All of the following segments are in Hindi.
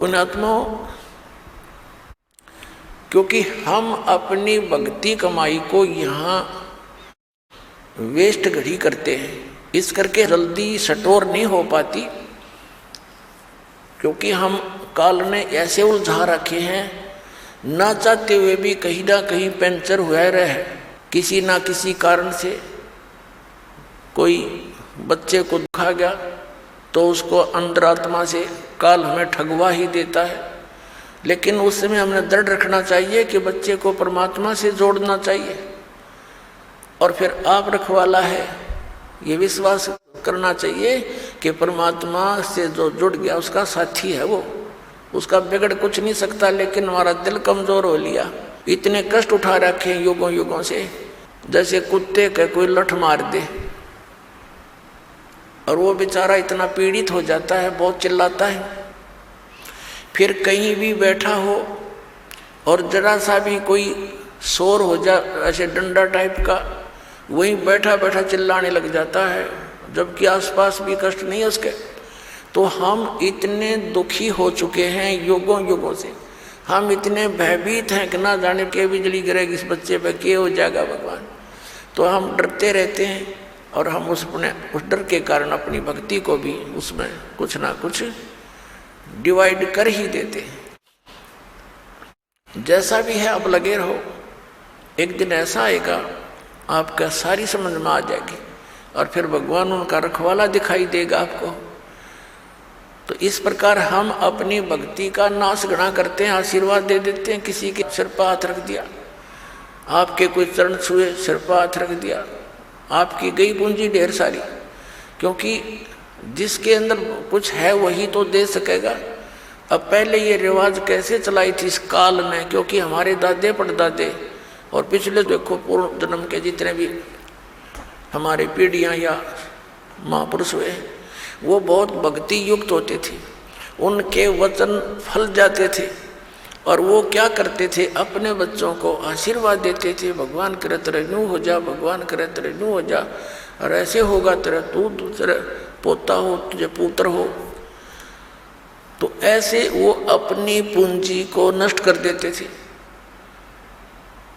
पुण्यात्मा, क्योंकि हम अपनी भक्ति कमाई को यहाँ वेस्ट घड़ी करते हैं, इस करके जल्दी सटोर नहीं हो पाती, क्योंकि हम काल ने ऐसे उलझा रखे हैं, ना चाहते हुए भी कहीं ना कहीं पंचर हुआ रहे। किसी ना किसी कारण से कोई बच्चे को दुखा गया तो उसको अंतरात्मा से काल हमें ठगवा ही देता है। लेकिन उस समय हमने दृढ़ रखना चाहिए कि बच्चे को परमात्मा से जोड़ना चाहिए, और फिर आप रखवाला है ये विश्वास करना चाहिए कि परमात्मा से जो जुड़ गया उसका साथी है वो, उसका बिगड़ कुछ नहीं सकता। लेकिन हमारा दिल कमजोर हो लिया, इतने कष्ट उठा रखे हैं युगों युगों से, जैसे कुत्ते के कोई लठ मार दे और वो बेचारा इतना पीड़ित हो जाता है, बहुत चिल्लाता है। फिर कहीं भी बैठा हो और जरा सा भी कोई शोर हो जा, ऐसे डंडा टाइप का, वहीं बैठा बैठा चिल्लाने लग जाता है, जबकि आसपास भी कष्ट नहीं है उसके। तो हम इतने दुखी हो चुके हैं युगों युगों से, हम इतने भयभीत हैं कि ना जाने के बिजली गिरेगी इस बच्चे पे, क्या हो जाएगा भगवान। तो हम डरते रहते हैं, और हम उस डर के कारण अपनी भक्ति को भी उसमें कुछ ना कुछ डिवाइड कर ही देते हैं। जैसा भी है अब लगे रहो, एक दिन ऐसा आएगा आपका सारी समझ में आ जाएगी, और फिर भगवान उनका रखवाला दिखाई देगा आपको। तो इस प्रकार हम अपनी भक्ति का नाश गणा करते हैं, आशीर्वाद दे देते हैं, किसी के सिर पर हाथ रख दिया, आपके कोई चरण छुए, सिर पर हाथ रख दिया, आपकी गई पूंजी ढेर सारी। क्योंकि जिसके अंदर कुछ है वही तो दे सकेगा। अब पहले ये रिवाज कैसे चलाई थी इस काल में, क्योंकि हमारे दादे परदादे और पिछले देखो पूर्व जन्म के जितने भी हमारे पीढ़ियाँ या महापुरुष हुए, वो बहुत भक्ति युक्त होते थे, उनके वचन फल जाते थे, और वो क्या करते थे, अपने बच्चों को आशीर्वाद देते थे, भगवान करे तेरे न्यू हो जा, भगवान करे तेरे न्यू हो जा, और ऐसे होगा तेरा तू दूसरे पोता हो, तुझे पुत्र हो। तो ऐसे वो अपनी पूंजी को नष्ट कर देते थे,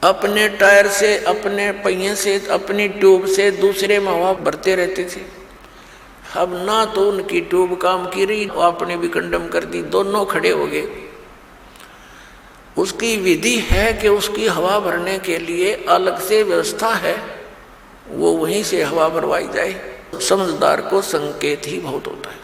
अपने टायर से, अपने पहिए से, अपनी ट्यूब से दूसरे में हवा भरते रहते थे। अब ना तो उनकी ट्यूब काम की रही, आपने भी कंडम कर दी, दोनों खड़े हो गए। उसकी विधि है कि उसकी हवा भरने के लिए अलग से व्यवस्था है, वो वहीं से हवा भरवाई जाए। समझदार को संकेत ही बहुत होता है।